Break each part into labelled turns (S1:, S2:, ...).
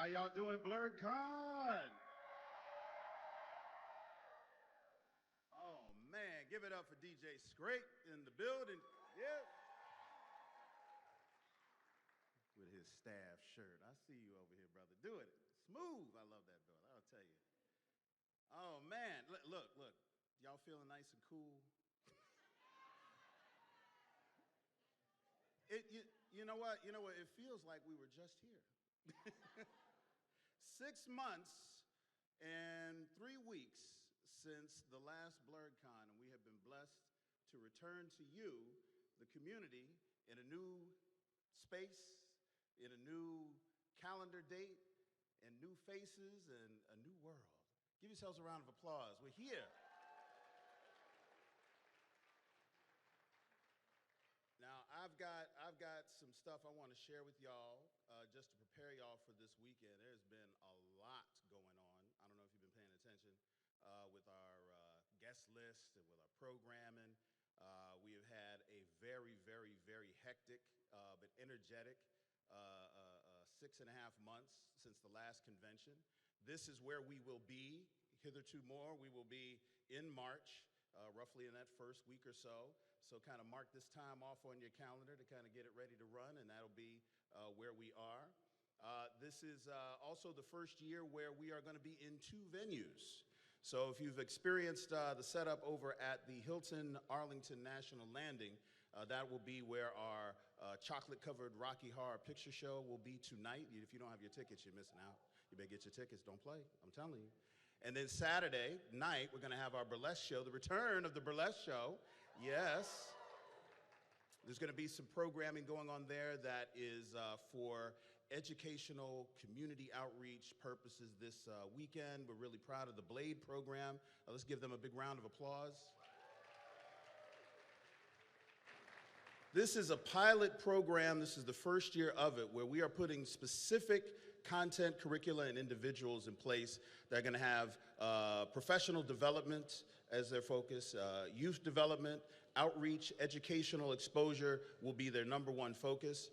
S1: y'all doing, BlerDCon? Oh, man, give it up for DJ Scrape in the building. Yeah. With his staff shirt. I see you over here, brother. Do it. Smooth. I love that, brother. I'll tell you. Oh, man. Look. Y'all feeling nice and cool? You know what? It feels like we were just here. 6 months and 3 weeks since the last BlerDCon, and we have been blessed to return to you, the community, in a new space, in a new calendar date, and new faces, and a new world. Give yourselves a round of applause. We're here. Now, I've got some stuff I want to share with y'all just to prepare y'all for this weekend. There's been a lot going on. I don't know if you've been paying attention with our guest list and with our programming. We have had a very, very, very hectic but energetic 6.5 months since the last convention. This is where we will be hitherto more. We will be in March, roughly in that first week or so. So kind of mark this time off on your calendar to kind of get it ready to run, and that'll be where we are. This is also the first year where we are going to be in 2 venues. So if you've experienced the setup over at the Hilton Arlington National Landing, that will be where our chocolate-covered Rocky Horror Picture Show will be tonight. If you don't have your tickets, you're missing out. You better get your tickets. Don't play. I'm telling you. And then Saturday night, we're going to have our burlesque show, the return of the burlesque show. Yes. There's going to be some programming going on there that is for educational community outreach purposes this weekend. We're really proud of the Blade program. Let's give them a big round of applause. This is a pilot program. This is the first year of it, where we are putting specific content, curricula, and individuals in place that are going to have professional development as their focus, youth development, outreach, educational exposure will be their #1 focus,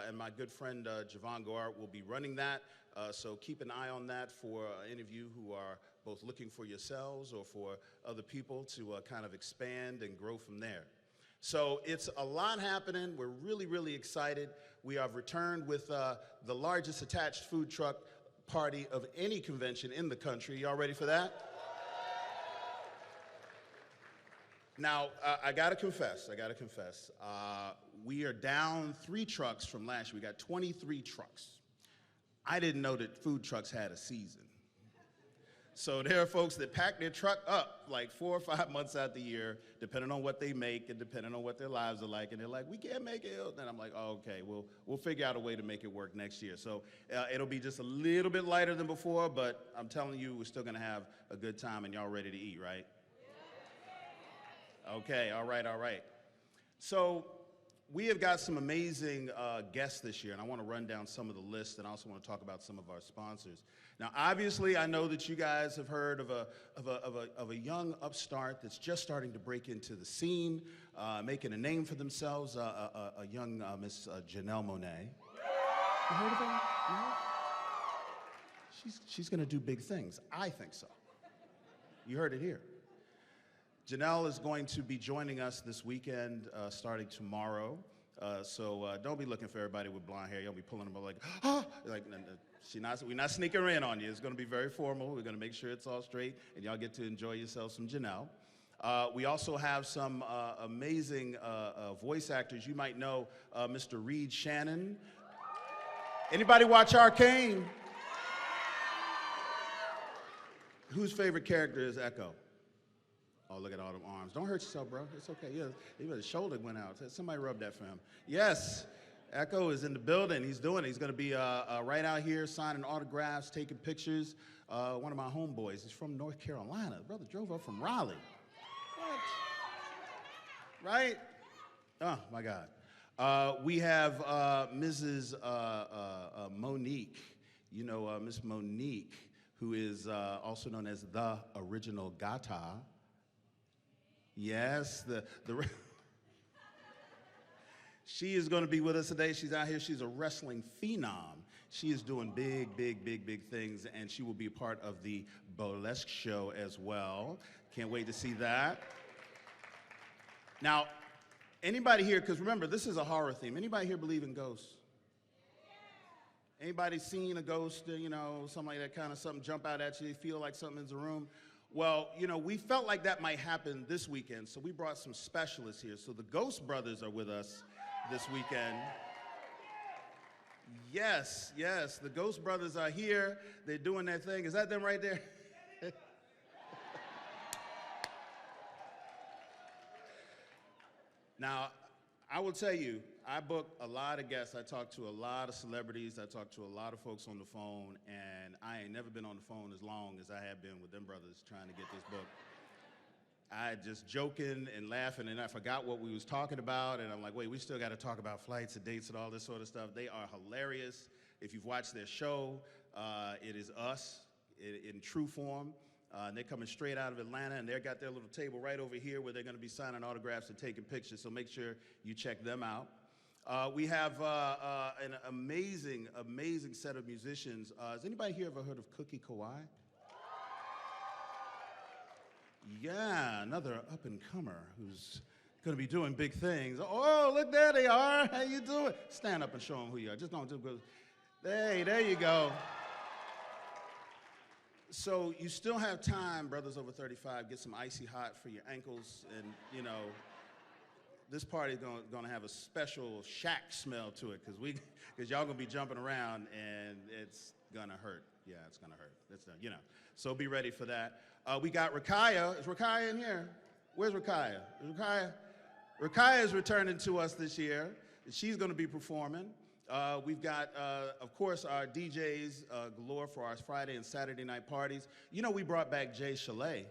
S1: and my good friend Javon Goart will be running that, so keep an eye on that for any of you who are both looking for yourselves or for other people to kind of expand and grow from there. So it's a lot happening. We're really, really excited. We have returned with the largest attached food truck party of any convention in the country. Y'all ready for that? Now, I gotta confess, we are down 3 trucks from last year. We got 23 trucks. I didn't know that food trucks had a season. So there are folks that pack their truck up like 4 or 5 months out the year, depending on what they make and depending on what their lives are like. And they're like, we can't make it. And I'm like, oh, okay, we'll figure out a way to make it work next year. So it'll be just a little bit lighter than before, but I'm telling you, we're still gonna have a good time, and y'all ready to eat, right? Okay, all right. So we have got some amazing guests this year, and I want to run down some of the lists, and I also want to talk about some of our sponsors. Now, obviously, I know that you guys have heard of a young upstart that's just starting to break into the scene, making a name for themselves, a young Miss Janelle Monáe. You heard of her? No? She's going to do big things. I think so. You heard it here. Janelle is going to be joining us this weekend, starting tomorrow. So don't be looking for everybody with blonde hair. You'll be pulling them up like, ah! Like, we're not sneaking her in on you. It's going to be very formal. We're going to make sure it's all straight, and y'all get to enjoy yourselves from Janelle. We also have some amazing voice actors. You might know Mr. Reed Shannon. Anybody watch Arcane? Whose favorite character is Echo? Oh, look at all them arms. Don't hurt yourself, bro. It's okay. Yeah, even his shoulder went out. Somebody rub that for him. Yes, Echo is in the building. He's doing it. He's going to be right out here signing autographs, taking pictures. One of my homeboys. He's from North Carolina. The brother drove up from Raleigh. What? Right? Oh, my God. We have Mrs. Monique. You know Miss Monique, who is also known as the original Gata. Yes, she is going to be with us today. She's out here. She's a wrestling phenom. She is doing big, big, big, big things, and she will be part of the burlesque show as well. Can't wait to see that. Now, anybody here, because remember, this is a horror theme. Anybody here believe in ghosts? Anybody seen a ghost, something like that, kind of something jump out at you, feel like something's in the room? Well, we felt like that might happen this weekend, so we brought some specialists here. So the Ghost Brothers are with us this weekend. Yes, the Ghost Brothers are here. They're doing their thing. Is that them right there? Now, I will tell you, I book a lot of guests. I talk to a lot of celebrities. I talk to a lot of folks on the phone, and I ain't never been on the phone as long as I have been with them brothers trying to get this book. I just joking and laughing, and I forgot what we was talking about, and I'm like, wait, we still got to talk about flights and dates and all this sort of stuff. They are hilarious. If you've watched their show, it is us in true form. And they're coming straight out of Atlanta, and they've got their little table right over here where they're going to be signing autographs and taking pictures, so make sure you check them out. We have an amazing, amazing set of musicians. Has anybody here ever heard of Cookie Kawhi? Yeah, another up-and-comer who's going to be doing big things. Oh, look, there they are. How you doing? Stand up and show them who you are. Just don't do it. Hey, there you go. So you still have time, brothers over 35, get some icy hot for your ankles, and this party's gonna have a special shack smell to it, because y'all gonna be jumping around and it's gonna hurt. Yeah, it's gonna hurt. So be ready for that. We got Rakaya. Is Rakaya in here? Where's Rakaya? Rakaya is returning to us this year. She's gonna be performing. We've got, of course, our DJs galore for our Friday and Saturday night parties. We brought back Jay Chalet.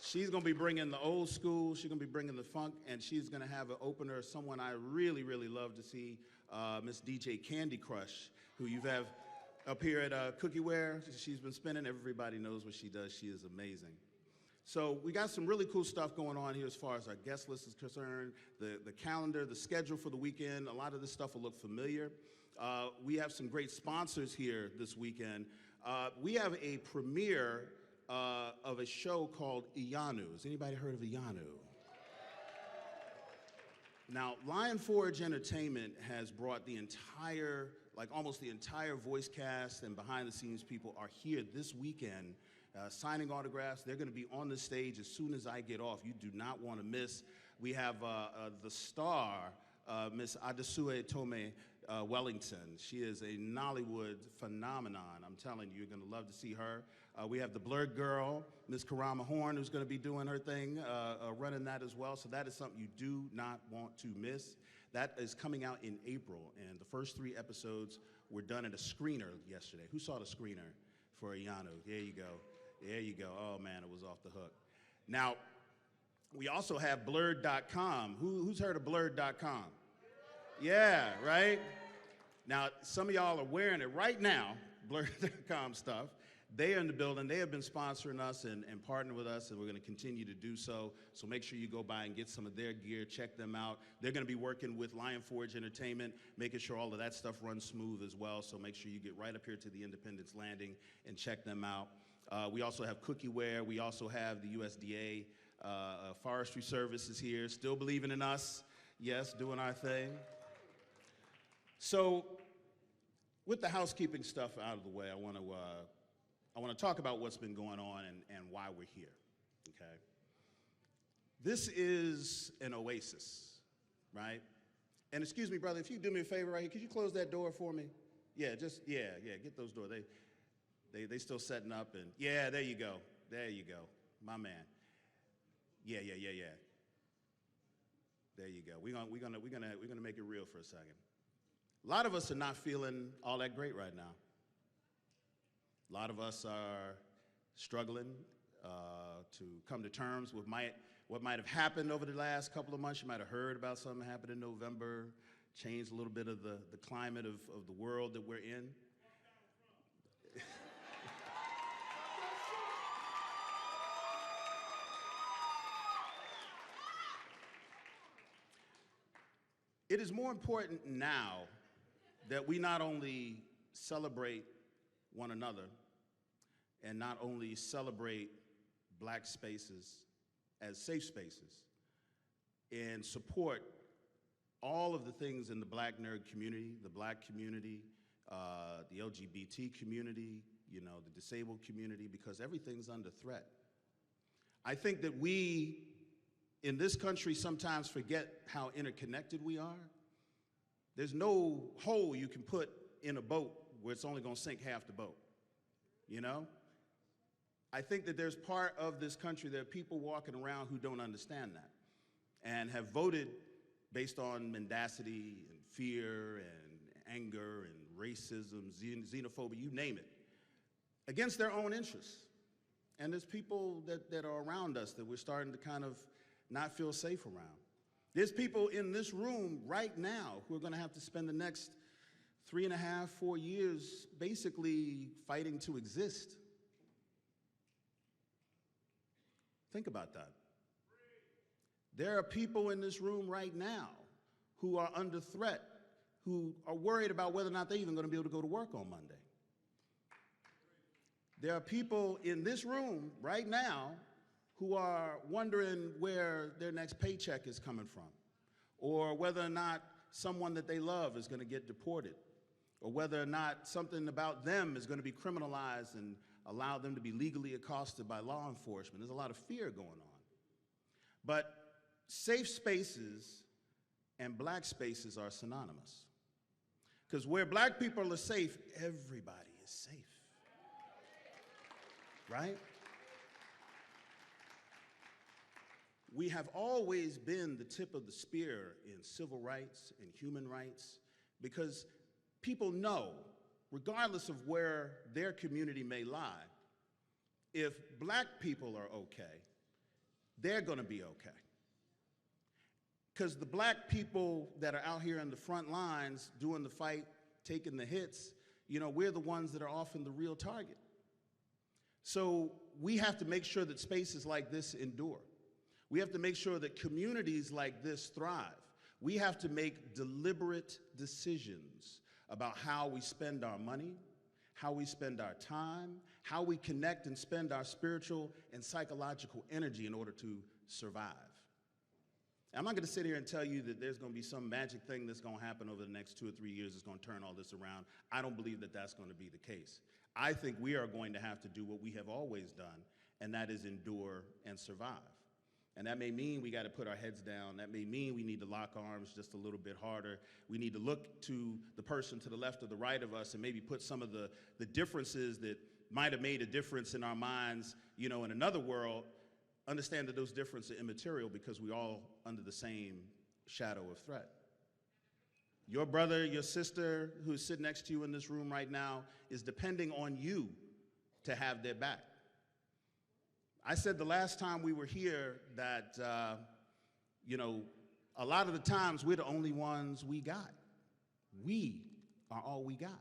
S1: She's going to be bringing the old school, she's going to be bringing the funk, and she's going to have an opener, someone I really, really love to see, Miss DJ Candy Crush, who you have up here at Cookieware. She's been spinning. Everybody knows what she does. She is amazing. So we got some really cool stuff going on here as far as our guest list is concerned, the calendar, the schedule for the weekend. A lot of this stuff will look familiar. We have some great sponsors here this weekend. We have a premiere of a show called Iyanu. Has anybody heard of Iyanu? Now, Lion Forge Entertainment has brought almost the entire voice cast and behind the scenes people are here this weekend signing autographs. They're going to be on the stage as soon as I get off. You do not want to miss. We have the star, Miss Adesue Tome Wellington. She is a Nollywood phenomenon. I'm telling you, you're going to love to see her. We have the Blurred Girl, Miss Karama Horn, who's going to be doing her thing, running that as well. So that is something you do not want to miss. That is coming out in April, and the first 3 episodes were done at a screener yesterday. Who saw the screener for Iyanu? There you go. There you go. Oh, man, it was off the hook. Now, we also have BlerDCon. Who's heard of BlerDCon? Yeah, right? Now, some of y'all are wearing it right now, BlerDCon stuff. They are in the building. They have been sponsoring us and partnering with us, and we're going to continue to do so. So make sure you go by and get some of their gear. Check them out. They're going to be working with Lion Forge Entertainment, making sure all of that stuff runs smooth as well. So make sure you get right up here to the Independence Landing and check them out. We also have Cookieware. We also have the USDA Forestry Services here, still believing in us. Yes, doing our thing. So with the housekeeping stuff out of the way, I want to talk about what's been going on and why we're here, okay? This is an oasis, right? And excuse me, brother, if you do me a favor right here, could you close that door for me? Yeah, get those doors. They still setting up, and yeah, there you go, my man. Yeah. There you go. We're gonna make it real for a second. A lot of us are not feeling all that great right now. A lot of us are struggling to come to terms with what might have happened over the last couple of months. You might have heard about something happened in November, changed a little bit of the climate of the world that we're in. It is more important now that we not only celebrate one another and not only celebrate black spaces as safe spaces and support all of the things in the black nerd community, the black community, the LGBT community, you know, the disabled community, because everything's under threat. I think that we in this country sometimes forget how interconnected we are. There's no hole you can put in a boat where it's only going to sink half the boat, you know? I think that there's part of this country, there are people walking around who don't understand that and have voted based on mendacity and fear and anger and racism, xenophobia, you name it, against their own interests. And there's people that are around us that we're starting to kind of not feel safe around. There's people in this room right now who are going to have to spend the next 3.5, 4 years basically fighting to exist. Think about that. There are people in this room right now who are under threat, who are worried about whether or not they're even going to be able to go to work on Monday. There are people in this room right now who are wondering where their next paycheck is coming from, or whether or not someone that they love is going to get deported, or whether or not something about them is going to be criminalized and allow them to be legally accosted by law enforcement. There's a lot of fear going on. But safe spaces and black spaces are synonymous. Because where black people are safe, everybody is safe. Right? We have always been the tip of the spear in civil rights and human rights because people know, regardless of where their community may lie, if black people are okay, they're going to be okay. Because the black people that are out here in the front lines doing the fight, taking the hits, you know, we're the ones that are often the real target. So we have to make sure that spaces like this endure. We have to make sure that communities like this thrive. We have to make deliberate decisions about how we spend our money, how we spend our time, how we connect and spend our spiritual and psychological energy in order to survive. I'm not going to sit here and tell you that there's going to be some magic thing that's going to happen over the next 2 or 3 years that's going to turn all this around. I don't believe that that's going to be the case. I think we are going to have to do what we have always done, and that is endure and survive. And that may mean we got to put our heads down. That may mean we need to lock arms just a little bit harder. We need to look to the person to the left or the right of us and maybe put some of the differences that might have made a difference in our minds, you know, in another world, understand that those differences are immaterial because we're all under the same shadow of threat. Your brother, your sister who's sitting next to you in this room right now is depending on you to have their back. I said the last time we were here that, you know, a lot of the times we're the only ones we got. We are all we got.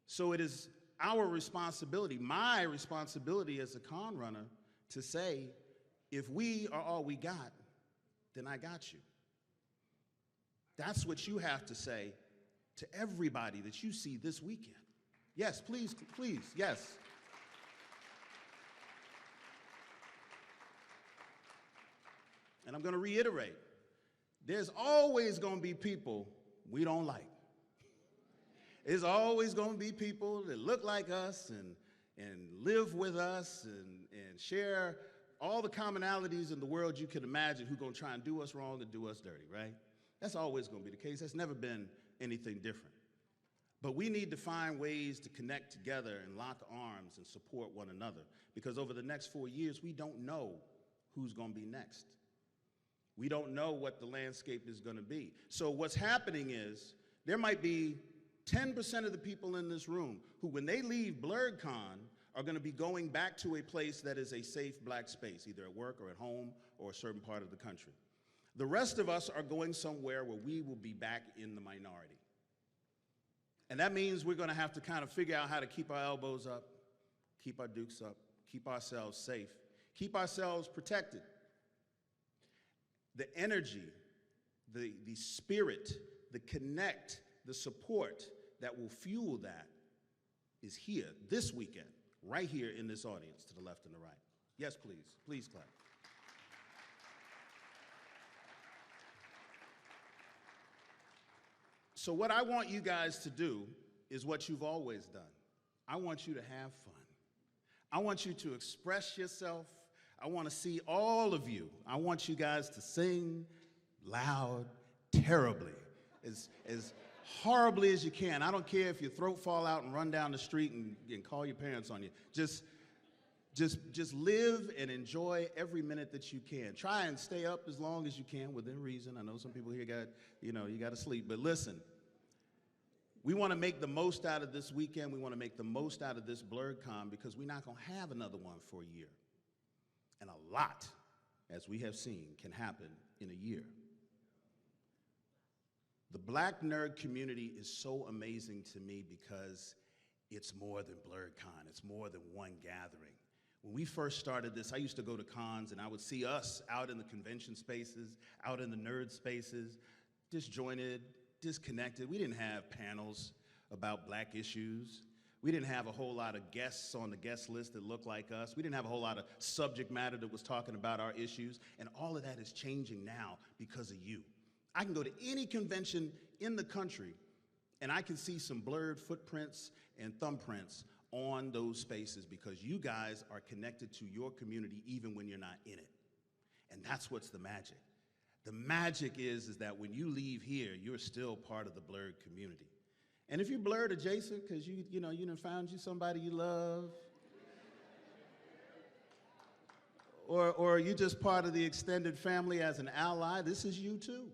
S1: So it is our responsibility, my responsibility as a con runner, to say, if we are all we got, then I got you. That's what you have to say to everybody that you see this weekend. Yes, please, please, yes. And I'm going to reiterate, there's always going to be people we don't like. There's always going to be people that look like us and live with us and share all the commonalities in the world you can imagine who are going to try and do us wrong and do us dirty, right? That's always going to be the case. That's never been anything different. But we need to find ways to connect together and lock arms and support one another, because over the next 4 years, we don't know who's going to be next. We don't know what the landscape is going to be. So what's happening is there might be 10% of the people in this room who, when they leave BlerDCon, are going to be going back to a place that is a safe black space, either at work or at home or a certain part of the country. The rest of us are going somewhere where we will be back in the minority. And that means we're going to have to kind of figure out how to keep our elbows up, keep our dukes up, keep ourselves safe, keep ourselves protected. The energy, the spirit, the connect the support that will fuel that is here this weekend, right here in this audience to the left and the right. Yes, please. Please clap. So what I want you guys to do is what you've always done. I want you to have fun. I want you to express yourself. I want to see all of you. I want you guys to sing loud, terribly, as horribly as you can. I don't care if your throat fall out and run down the street and call your parents on you. Just live and enjoy every minute that you can. Try and stay up as long as you can within reason. I know some people here got, you got to sleep. But listen, we want to make the most out of this weekend. We want to make the most out of this BlerDCon because we're not going to have another one for a year. And a lot, as we have seen, can happen in a year. The Black nerd community is so amazing to me because it's more than BlerDCon. It's more than one gathering. When we first started this, I used to go to cons and I would see us out in the convention spaces, out in the nerd spaces, disjointed, disconnected. We didn't have panels about Black issues. We didn't have a whole lot of guests on the guest list that looked like us. We didn't have a whole lot of subject matter that was talking about our issues. And all of that is changing now because of you. I can go to any convention in the country and I can see some blurred footprints and thumbprints on those spaces because you guys are connected to your community even when you're not in it. And that's what's the magic. The magic is that when you leave here, you're still part of the blurred community. And if you're blurred adjacent because you done found you somebody you love, or you're just part of the extended family as an ally, this is you too.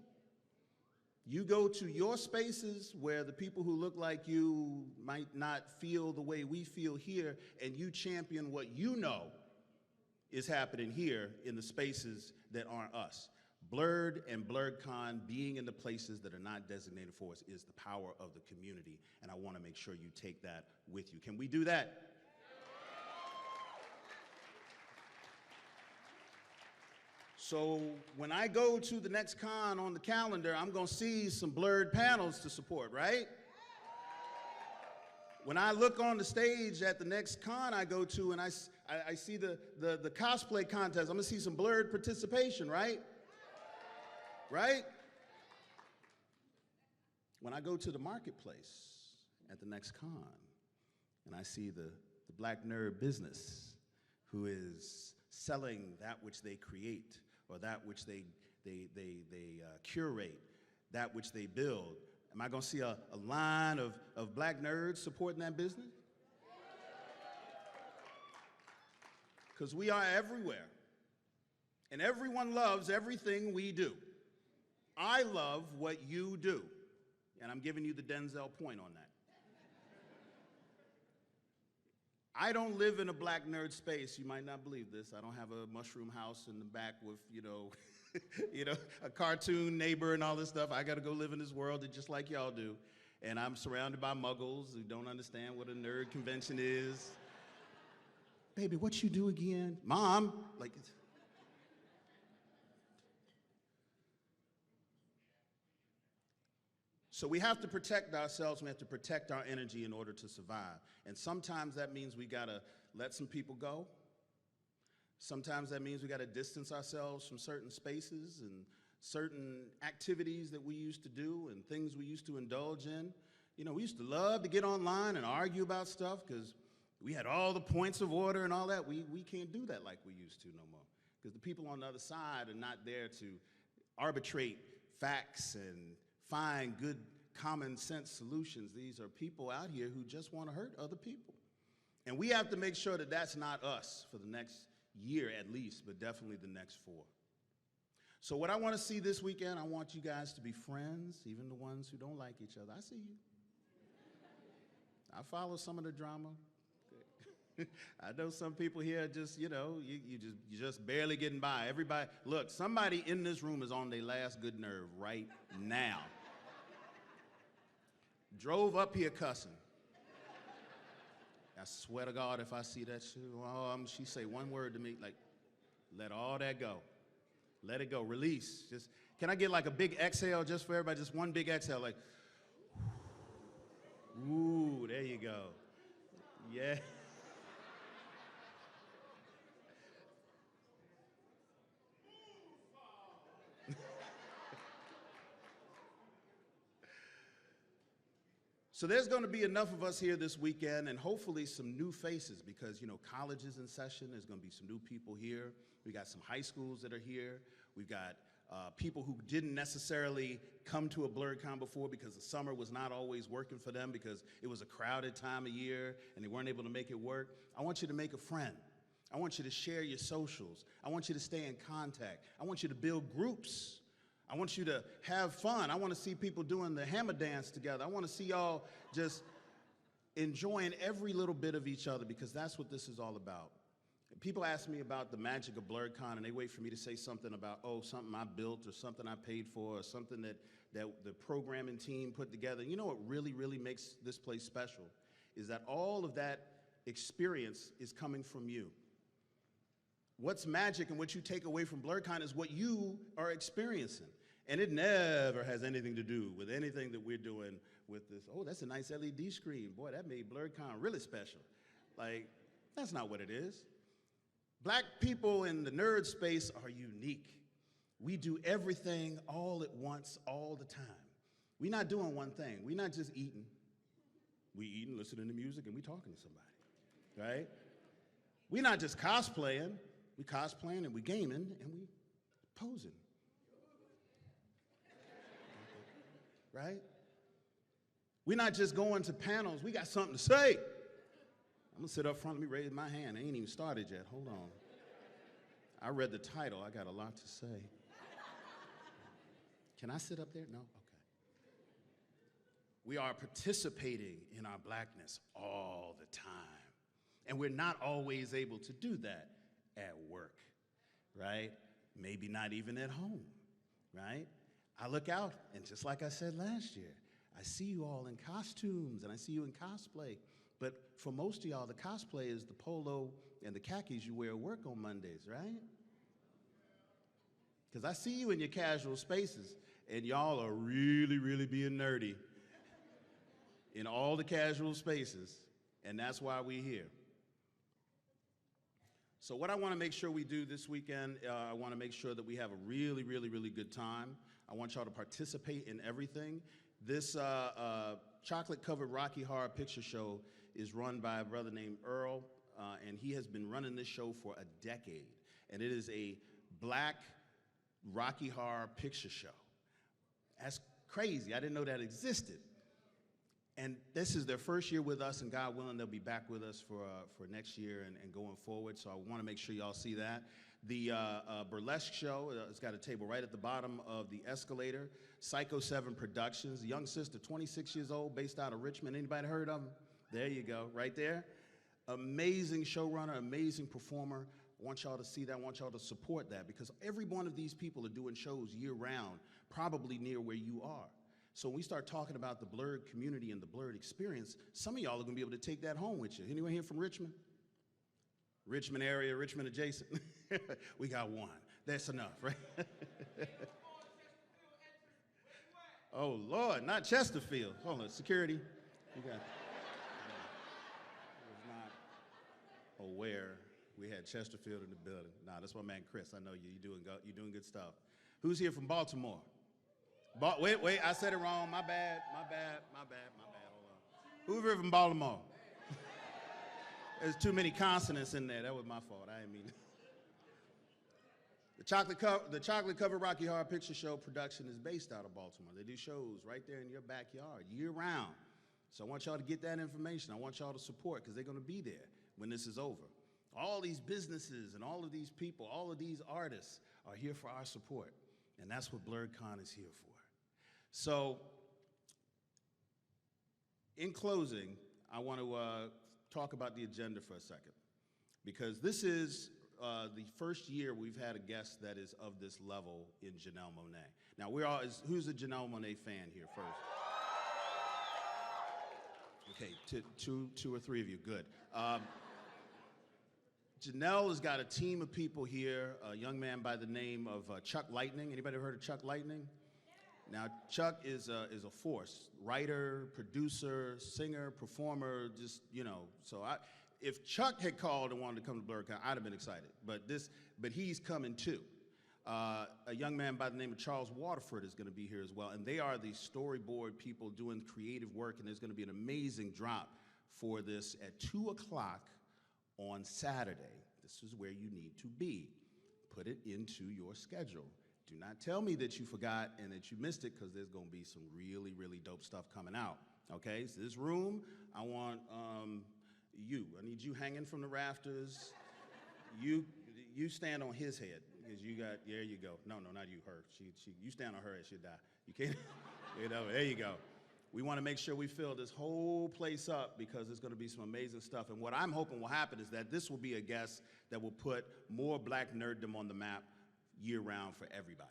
S1: You go to your spaces where the people who look like you might not feel the way we feel here, and you champion what you know is happening here in the spaces that aren't us. Blerd and BlerDCon being in the places that are not designated for us is the power of the community, and I want to make sure you take that with you. Can we do that? So when I go to the next con on the calendar, I'm going to see some blurred panels to support, right? When I look on the stage at the next con I go to and I see the cosplay contest, I'm going to see some blurred participation, right? Right? When I go to the marketplace at the next con and I see the Black nerd business who is selling that which they create or that which they curate, that which they build, am I going to see a line of Black nerds supporting that business? Because we are everywhere. And everyone loves everything we do. I love what you do. And I'm giving you the Denzel point on that. I don't live in a Black nerd space. You might not believe this. I don't have a mushroom house in the back with, a cartoon neighbor and all this stuff. I got to go live in this world just like y'all do. And I'm surrounded by muggles who don't understand what a nerd convention is. Baby, what you do again? Mom, like... So we have to protect ourselves, we have to protect our energy in order to survive. And sometimes that means we gotta let some people go. Sometimes that means we gotta distance ourselves from certain spaces and certain activities that we used to do and things we used to indulge in. We used to love to get online and argue about stuff because we had all the points of order and all that. We can't do that like we used to no more because the people on the other side are not there to arbitrate facts and find good common sense solutions. These are people out here who just want to hurt other people. And we have to make sure that that's not us for the next year at least, but definitely the next 4. So what I want to see this weekend, I want you guys to be friends, even the ones who don't like each other. I see you. I follow some of the drama. I know some people here just, you're just barely getting by. Everybody, look, somebody in this room is on their last good nerve right now. Drove up here cussing. I swear to God, if I see that shit, she say one word to me, like, let all that go. Let it go, release. Just, can I get like a big exhale just for everybody? Just one big exhale, like, Ooh, there you go. Yeah. So there's going to be enough of us here this weekend and hopefully some new faces because, college is in session. There's going to be some new people here. We got some high schools that are here. We've got people who didn't necessarily come to a BlerDCon before because the summer was not always working for them because it was a crowded time of year and they weren't able to make it work. I want you to make a friend. I want you to share your socials. I want you to stay in contact. I want you to build groups. I want you to have fun. I want to see people doing the hammer dance together. I want to see y'all just enjoying every little bit of each other because that's what this is all about. People ask me about the magic of BlerDCon and they wait for me to say something about, something I built or something I paid for or something that the programming team put together. You know what really, really makes this place special is that all of that experience is coming from you. What's magic and what you take away from BlerDCon is what you are experiencing. And it never has anything to do with anything that we're doing with this. Oh, that's a nice LED screen. Boy, that made BlerDCon really special. Like, that's not what it is. Black people in the nerd space are unique. We do everything all at once, all the time. We're not doing one thing. We're not just eating. We eating, listening to music, and we talking to somebody, right? We're not just cosplaying. We cosplaying and we gaming and we posing. Right? We're not just going to panels. We got something to say. I'm going to sit up front. Let me raise my hand. I ain't even started yet. Hold on. I read the title. I got a lot to say. Can I sit up there? No? Okay. We are participating in our blackness all the time. And we're not always able to do that at work, right? Maybe not even at home, right? I look out, and just like I said last year, I see you all in costumes, and I see you in cosplay. But for most of y'all, the cosplay is the polo and the khakis you wear at work on Mondays, right? Because I see you in your casual spaces, and y'all are really, really being nerdy in all the casual spaces, and that's why we're here. So what I want to make sure we do this weekend, I want to make sure that we have a really, really, really good time. I want y'all to participate in everything. This chocolate-covered Rocky Horror Picture Show is run by a brother named Earl, and he has been running this show for a decade. And it is a black Rocky Horror Picture Show. That's crazy. I didn't know that existed. And this is their first year with us, and God willing, they'll be back with us for next year and going forward. So I want to make sure y'all see that. The burlesque show, it's got a table right at the bottom of the escalator. Psycho 7 Productions, a young sister, 26 years old, based out of Richmond. Anybody heard of them? There you go, right there. Amazing showrunner, amazing performer. I want y'all to see that. I want y'all to support that because every one of these people are doing shows year-round, probably near where you are. So when we start talking about the Blerd community and the Blerd experience, some of y'all are going to be able to take that home with you. Anyone here from Richmond? Richmond area, Richmond adjacent? We got one. That's enough, right? Oh, Lord, not Chesterfield. Hold on, security. You got. I was not aware we had Chesterfield in the building. Nah, that's my man Chris. I know you. You're doing good stuff. Who's here from Baltimore? Wait, I said it wrong. My bad. Hold on. Who's here from Baltimore? There's too many consonants in there. That was my fault. I didn't mean it. The chocolate covered Rocky Horror Picture Show production is based out of Baltimore. They do shows right there in your backyard year-round. So I want y'all to get that information. I want y'all to support because they're going to be there when this is over. All these businesses and all of these people, all of these artists are here for our support. And that's what BlerDCon is here for. So, in closing, I want to talk about the agenda for a second, because this is the first year we've had a guest that is of this level in Janelle Monáe. Now, who's a Janelle Monáe fan here first? Okay, two or three of you, good. Janelle has got a team of people here, a young man by the name of Chuck Lightning. Anybody heard of Chuck Lightning? Now, Chuck is a force, writer, producer, singer, performer, just, you know. So if Chuck had called and wanted to come to BlerDCon, I'd have been excited. But he's coming too. A young man by the name of Charles Waterford is going to be here as well, and they are the storyboard people doing creative work, and there's going to be an amazing drop for this at 2 o'clock on Saturday. This is where you need to be. Put it into your schedule. Do not tell me that you forgot and that you missed it, because there's going to be some really, really dope stuff coming out. Okay, so this room, I want you. I need you hanging from the rafters. You stand on his head, because you got, there you go. No, not you, her. You stand on her head, she'll die. You can't, you know, there you go. We want to make sure we fill this whole place up, because there's going to be some amazing stuff. And what I'm hoping will happen is that this will be a guest that will put more black nerddom on the map year-round for everybody,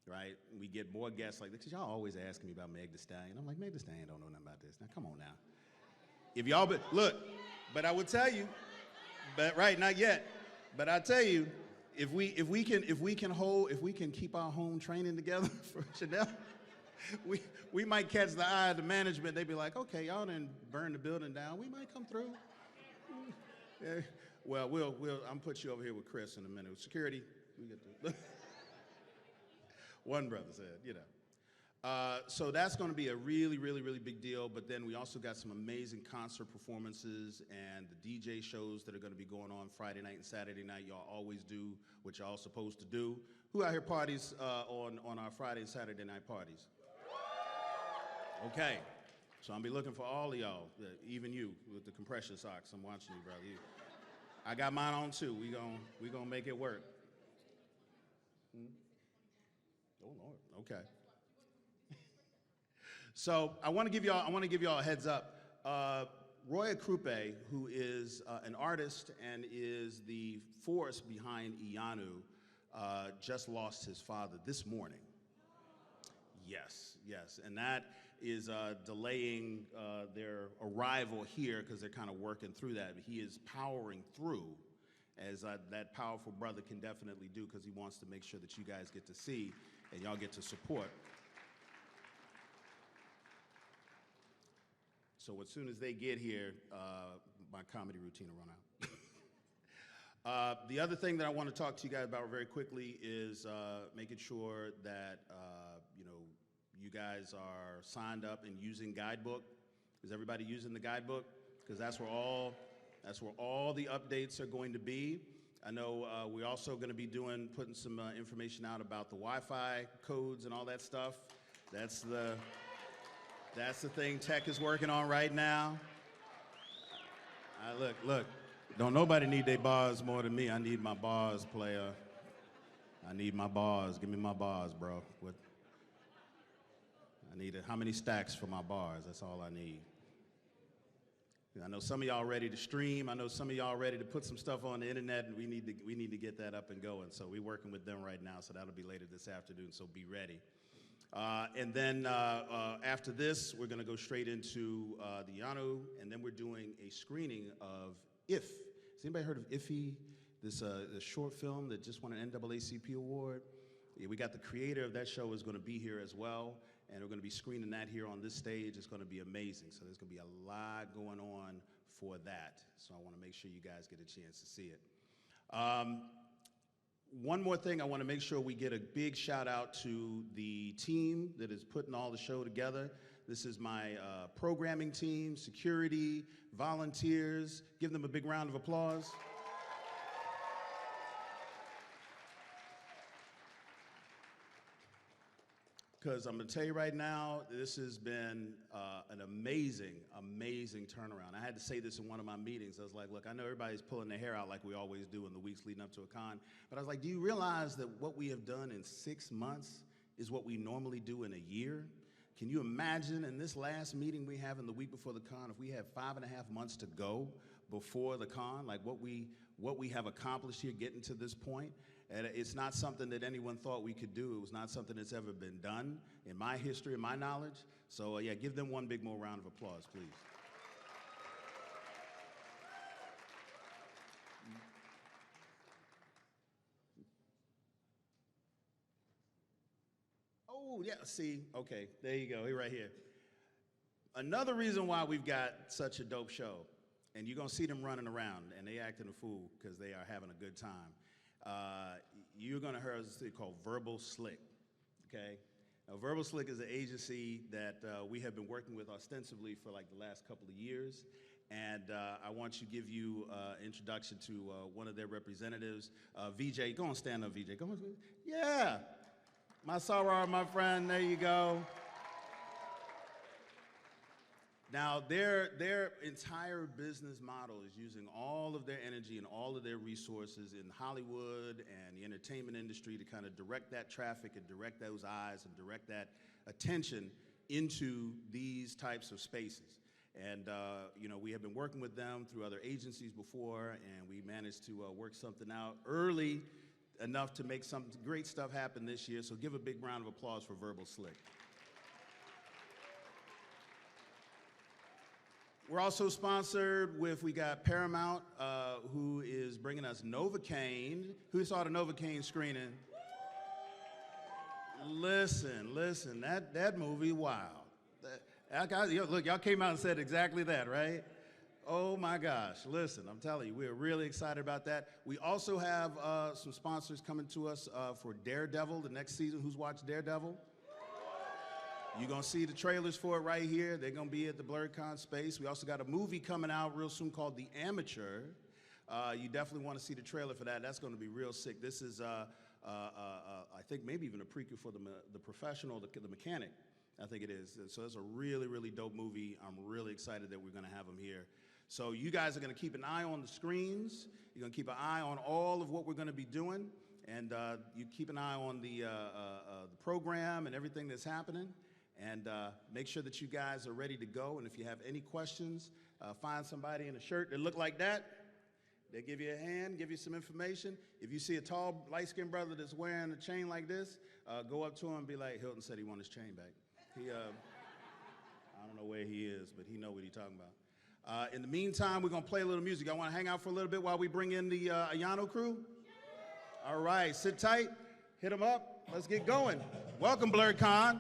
S1: right? We get more guests like this, because y'all always asking me about Meg Thee Stallion. I'm like, Meg Thee Stallion don't know nothing about this. Now, come on now. If y'all, look, but I would tell you, but right, not yet, but I tell you, if we can keep our home training together for Chanel, we might catch the eye of the management. They'd be like, okay, y'all didn't burn the building down. We might come through. Yeah. Well, I'm put you over here with Chris in a minute. Security. We get to one brother said, you know. So that's going to be a really, really, really big deal. But then we also got some amazing concert performances and the DJ shows that are going to be going on Friday night and Saturday night. Y'all always do what y'all supposed to do. Who out here parties on our Friday and Saturday night parties? Okay. So I'll be looking for all of y'all, even you with the compression socks. I'm watching you, brother. I got mine on too. We gonna make it work. Oh Lord. Okay. So I want to give y'all a heads up. Roy Krupe, who is an artist and is the force behind Iyanu, just lost his father this morning. Yes, and that is delaying their arrival here, because they're kind of working through that. But he is powering through, as that powerful brother can definitely do, because he wants to make sure that you guys get to see and y'all get to support. So as soon as they get here, my comedy routine will run out. The other thing that I want to talk to you guys about very quickly is making sure that you guys are signed up and using Guidebook. Is everybody using the Guidebook? Because that's where all the updates are going to be. I know we're also going to be putting some information out about the Wi-Fi codes and all that stuff. That's the thing tech is working on right now. Look, don't nobody need their bars more than me. I need my bars, player. I need my bars. Give me my bars, bro. I need how many stacks for my bars? That's all I need. I know some of y'all ready to stream. I know some of y'all ready to put some stuff on the internet, and we need to get that up and going. So we're working with them right now, so that'll be later this afternoon, so be ready. And then after this, we're going to go straight into the Iyanu, and then we're doing a screening of If. Has anybody heard of Iffy, this short film that just won an NAACP award? Yeah, we got the creator of that show is going to be here as well, and we're going to be screening that here on this stage. It's going to be amazing. So there's going to be a lot going on for that. So I want to make sure you guys get a chance to see it. One more thing, I want to make sure we get a big shout out to the team that is putting all the show together. This is my programming team, security, volunteers. Give them a big round of applause. Because I'm going to tell you right now, this has been an amazing, amazing turnaround. I had to say this in one of my meetings. I was like, look, I know everybody's pulling their hair out like we always do in the weeks leading up to a con, but I was like, do you realize that what we have done in 6 months is what we normally do in a year? Can you imagine in this last meeting we have in the week before the con, if we had 5.5 months to go before the con, like what we have accomplished here getting to this point? And it's not something that anyone thought we could do. It was not something that's ever been done in my history, in my knowledge. So yeah, give them one big more round of applause, please. Oh, Ooh, yeah, see, okay, there you go, he right here. Another reason why we've got such a dope show, and you're gonna see them running around, and they acting a fool because they are having a good time. You're gonna hear us called Verbal Slick, okay? Now, Verbal Slick is an agency that we have been working with ostensibly for like the last couple of years, and I want to give you an introduction to one of their representatives, VJ. Go on, stand up, VJ. Go on, yeah. My soror, my friend, there you go. Now, their entire business model is using all of their energy and all of their resources in Hollywood and the entertainment industry to kind of direct that traffic and direct those eyes and direct that attention into these types of spaces. And you know, we have been working with them through other agencies before, and we managed to work something out early enough to make some great stuff happen this year. So give a big round of applause for Verbal Slick. We're also sponsored with, we got Paramount, who is bringing us Novocaine. Who saw the Novocaine screening? Listen, that movie, wow. Look, y'all came out and said exactly that, right? Oh my gosh, listen, I'm telling you, we're really excited about that. We also have some sponsors coming to us for Daredevil, the next season. Who's watched Daredevil? You're gonna see the trailers for it right here. They're gonna be at the BlerDCon space. We also got a movie coming out real soon called The Amateur. You definitely wanna see the trailer for that. That's gonna be real sick. This is, I think maybe even a prequel for the Professional, the Mechanic, I think it is. So it's a really, really dope movie. I'm really excited that we're gonna have them here. So you guys are gonna keep an eye on the screens. You're gonna keep an eye on all of what we're gonna be doing. And you keep an eye on the program and everything that's happening. And make sure that you guys are ready to go. And if you have any questions, find somebody in a shirt that look like that. They give you a hand, give you some information. If you see a tall, light-skinned brother that's wearing a chain like this, go up to him and be like, Hilton said he want his chain back. He, I don't know where he is, but he know what he's talking about. In the meantime, we're gonna play a little music. Y'all wanna hang out for a little bit while we bring in the Ayano crew? All right, sit tight, hit them up, let's get going. Welcome, BlerDCon.